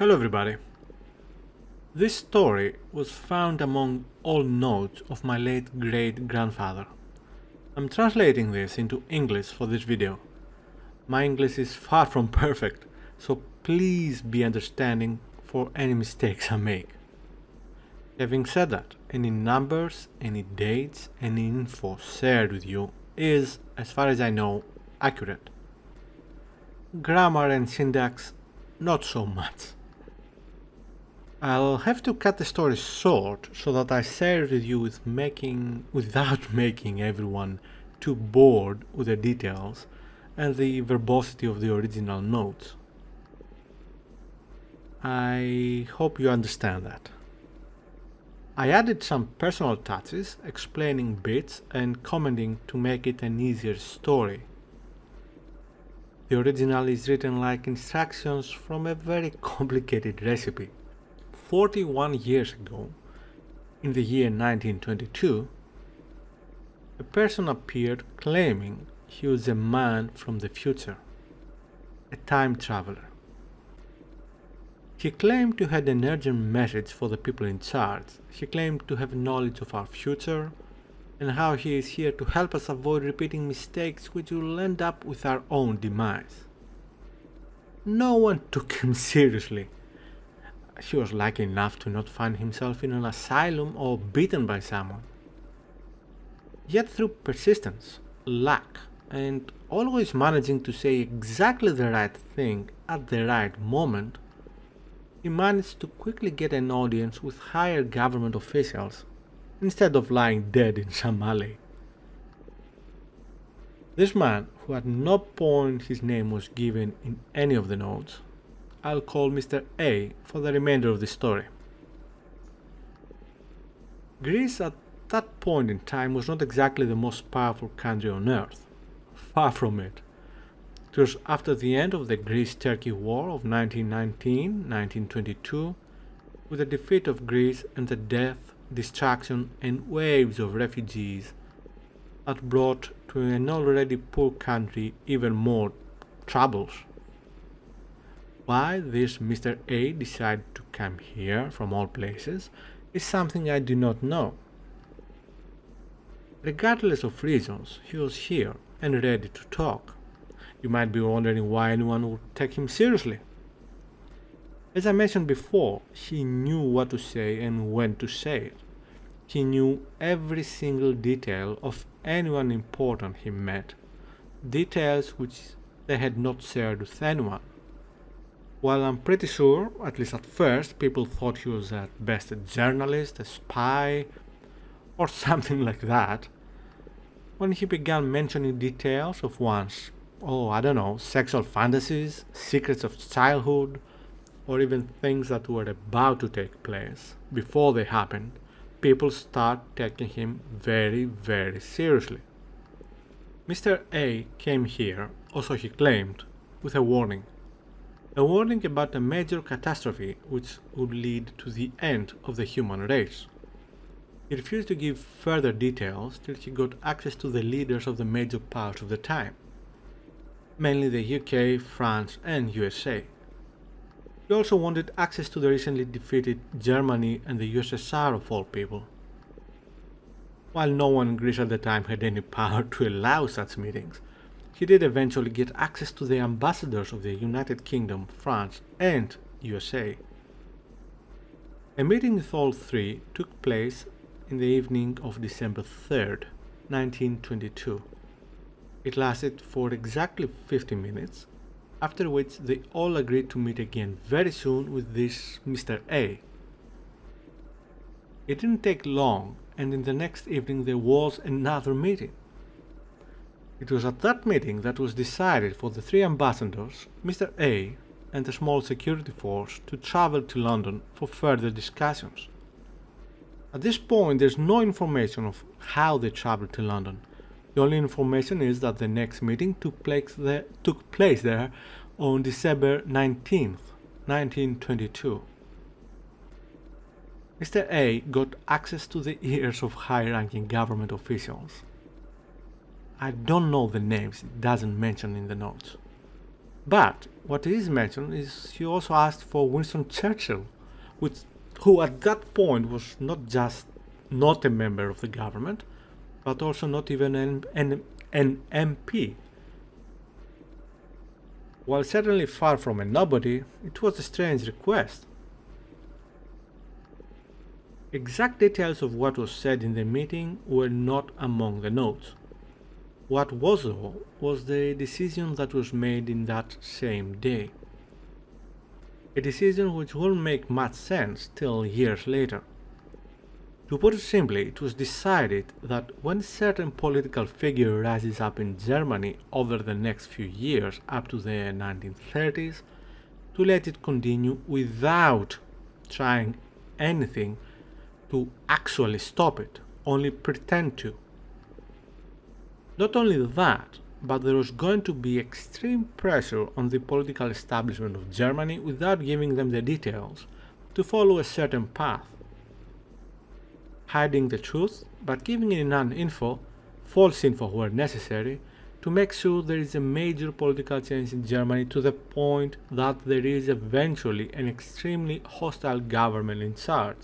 Hello everybody. This story was found among old notes of my late great-grandfather. I'm translating this into English for this video. My English is far from perfect, so please be understanding for any mistakes I make. Having said that, any numbers, any dates, any info shared with you is, as far as I know, accurate. Grammar and syntax, not so much. I'll have to cut the story short so that I share it with you without making everyone too bored with the details and the verbosity of the original notes. I hope you understand that. I added some personal touches, explaining bits and commenting to make it an easier story. The original is written like instructions from a very complicated recipe. 41 years ago, in the year 1922, a person appeared claiming he was a man from the future, a time traveler. He claimed to have an urgent message for the people in charge. He claimed to have knowledge of our future and how he is here to help us avoid repeating mistakes which will end up with our own demise. No one took him seriously. He was lucky enough to not find himself in an asylum or beaten by someone. Yet through persistence, luck, and always managing to say exactly the right thing at the right moment, he managed to quickly get an audience with higher government officials instead of lying dead in some alley. This man, who at no point his name was given in any of the notes, I'll call Mr. A for the remainder of the story. Greece at that point in time was not exactly the most powerful country on earth. Far from it. It was after the end of the Greece-Turkey War of 1919-1922, with the defeat of Greece and the death, destruction and waves of refugees that brought to an already poor country even more troubles. Why this Mr. A decided to come here from all places is something I do not know. Regardless of reasons, he was here and ready to talk. You might be wondering why anyone would take him seriously. As I mentioned before, he knew what to say and when to say it. He knew every single detail of anyone important he met, details which they had not shared with anyone. While I'm pretty sure, at least at first, people thought he was at best a journalist, a spy, or something like that, when he began mentioning details of one's, sexual fantasies, secrets of childhood, or even things that were about to take place, before they happened, people start taking him very, very seriously. Mr. A came here, or so he claimed, with a warning. A warning about a major catastrophe which would lead to the end of the human race. He refused to give further details till he got access to the leaders of the major powers of the time, mainly the UK, France and USA. He also wanted access to the recently defeated Germany and the USSR of all people. While no one in Greece at the time had any power to allow such meetings, he did eventually get access to the ambassadors of the United Kingdom, France and USA. A meeting with all three took place in the evening of December 3rd, 1922. It lasted for exactly 50 minutes, after which they all agreed to meet again very soon with this Mr. A. It didn't take long, and in the next evening there was another meeting. It was at that meeting that was decided for the three ambassadors, Mr. A, and a small security force to travel to London for further discussions. At this point, there's no information of how they traveled to London. The only information is that the next meeting took place there on December 19th, 1922. Mr. A got access to the ears of high-ranking government officials. I don't know the names, it doesn't mention in the notes. But what is mentioned is he also asked for Winston Churchill, which, who at that point was not just not a member of the government, but also not even an MP. While certainly far from a nobody, it was a strange request. Exact details of what was said in the meeting were not among the notes. What was, though, was the decision that was made in that same day. A decision which won't make much sense till years later. To put it simply, it was decided that when a certain political figure rises up in Germany over the next few years up to the 1930s, to let it continue without trying anything to actually stop it, only pretend to. Not only that, but there was going to be extreme pressure on the political establishment of Germany without giving them the details to follow a certain path. Hiding the truth, but giving enough info, false info where necessary, to make sure there is a major political change in Germany to the point that there is eventually an extremely hostile government in charge.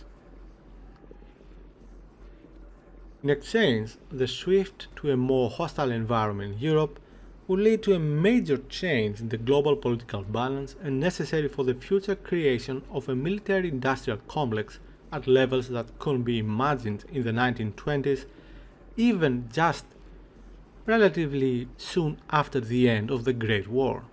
In exchange, the shift to a more hostile environment in Europe would lead to a major change in the global political balance and necessary for the future creation of a military-industrial complex at levels that couldn't be imagined in the 1920s, even just relatively soon after the end of the Great War.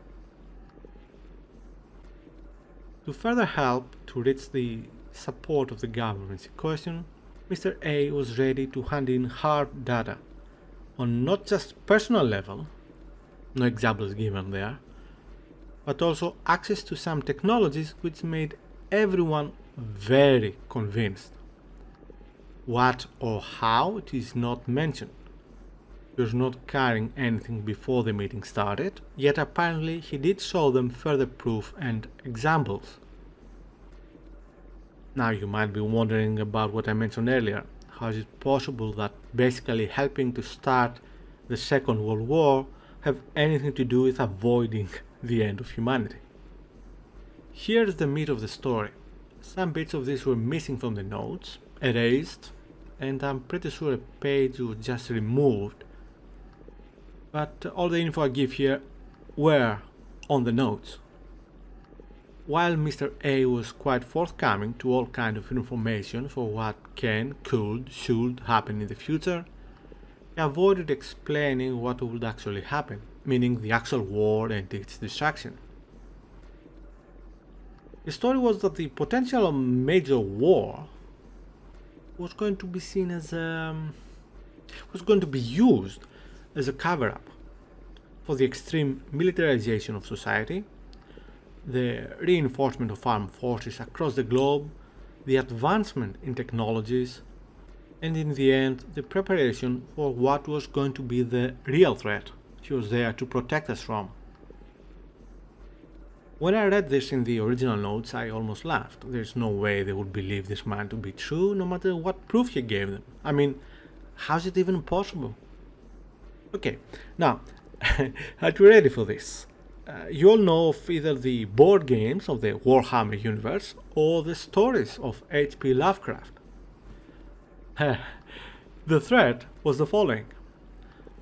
To further help to reach the support of the governments in question, Mr. A was ready to hand in hard data on not just personal level, no examples given there, but also access to some technologies which made everyone very convinced. What or how, it is not mentioned. He was not carrying anything before the meeting started, yet apparently he did show them further proof and examples. Now you might be wondering about what I mentioned earlier. How is it possible that basically helping to start the Second World War have anything to do with avoiding the end of humanity? Here's the meat of the story. Some bits of this were missing from the notes, erased, and I'm pretty sure a page was just removed. But all the info I give here were on the notes. While Mr. A was quite forthcoming to all kinds of information for what can, could, should happen in the future, he avoided explaining what would actually happen, meaning the actual war and its destruction. The story was that the potential major war was going to be seen as was going to be used as a cover-up for the extreme militarization of society, the reinforcement of armed forces across the globe, the advancement in technologies, and in the end, the preparation for what was going to be the real threat he was there to protect us from. When I read this in the original notes, I almost laughed. There's no way they would believe this man to be true, no matter what proof he gave them. I mean, how's it even possible? Okay, now, are you ready for this? You all know of either the board games of the Warhammer universe or the stories of H.P. Lovecraft. The threat was the following.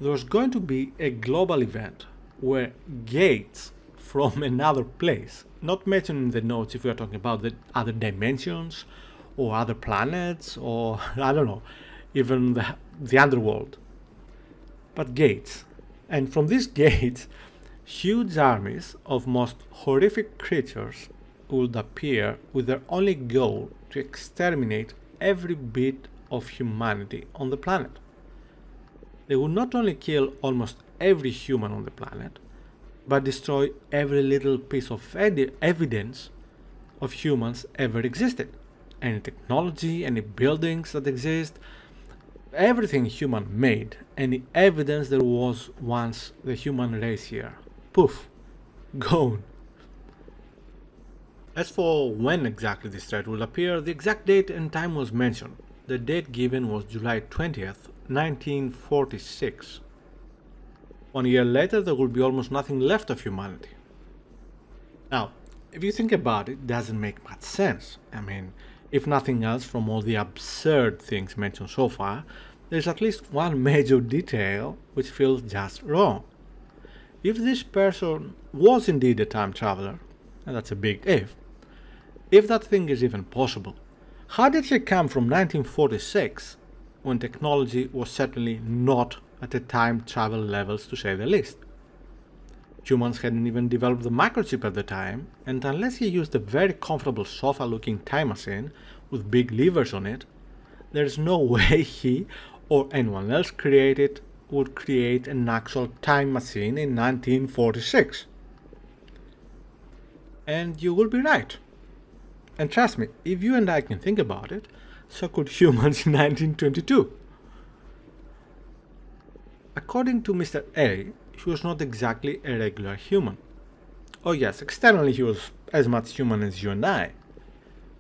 There was going to be a global event where gates from another place, not mentioned in the notes if we are talking about the other dimensions or other planets or, I don't know, even the underworld, but gates. And from these gates, huge armies of most horrific creatures would appear with their only goal to exterminate every bit of humanity on the planet. They would not only kill almost every human on the planet, but destroy every little piece of evidence of humans ever existed. Any technology, any buildings that exist, everything human made, any evidence there was once the human race here. Poof, gone. As for when exactly this threat will appear, the exact date and time was mentioned. The date given was July 20th, 1946. 1 year later, there would be almost nothing left of humanity. Now, if you think about it, it doesn't make much sense. I mean, if nothing else from all the absurd things mentioned so far, there's at least one major detail which feels just wrong. If this person was indeed a time traveler, and that's a big if that thing is even possible, how did he come from 1946, when technology was certainly not at the time travel levels to say the least? Humans hadn't even developed the microchip at the time, and unless he used a very comfortable sofa-looking time machine with big levers on it, there's no way he or anyone else would create an actual time machine in 1946. And you will be right. And trust me, if you and I can think about it, so could humans in 1922. According to Mr. A, he was not exactly a regular human. Oh yes, externally he was as much human as you and I,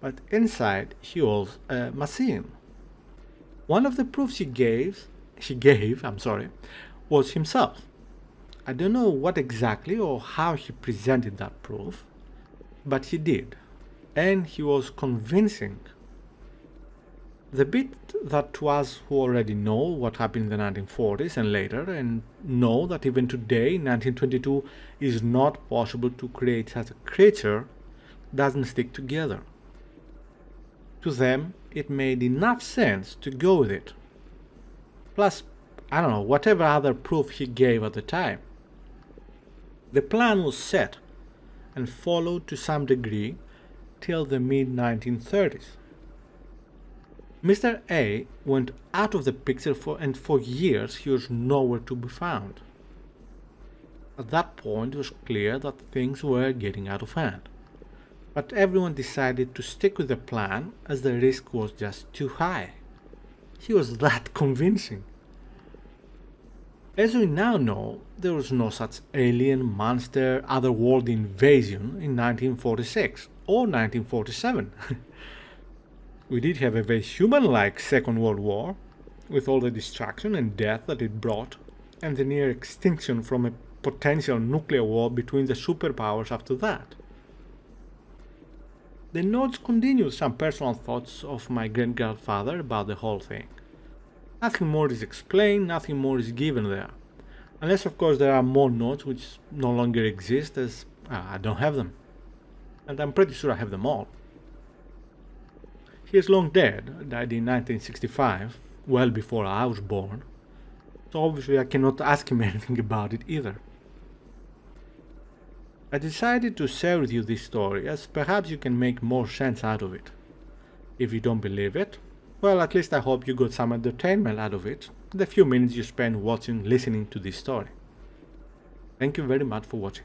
but inside he was a machine. One of the proofs he gave, was himself. I don't know what exactly or how he presented that proof, but he did, and he was convincing. The bit that to us who already know what happened in the 1940s and later, and know that even today, in 1922, it is not possible to create such a creature, doesn't stick together. To them, it made enough sense to go with it. Plus, I don't know, whatever other proof he gave at the time. The plan was set and followed to some degree till the mid-1930s. Mr. A went out of the picture and for years he was nowhere to be found. At that point it was clear that things were getting out of hand, but everyone decided to stick with the plan as the risk was just too high. He was that convincing. As we now know, there was no such alien, monster, otherworldly invasion in 1946 or 1947. We did have a very human-like Second World War, with all the destruction and death that it brought, and the near extinction from a potential nuclear war between the superpowers after that. The notes continue some personal thoughts of my great-grandfather about the whole thing. Nothing more is explained, nothing more is given there. Unless of course there are more notes which no longer exist, as I don't have them. And I'm pretty sure I have them all. He is long dead, died in 1965, well before I was born, so obviously I cannot ask him anything about it either. I decided to share with you this story as perhaps you can make more sense out of it. If you don't believe it, well, at least I hope you got some entertainment out of it, the few minutes you spent listening to this story. Thank you very much for watching.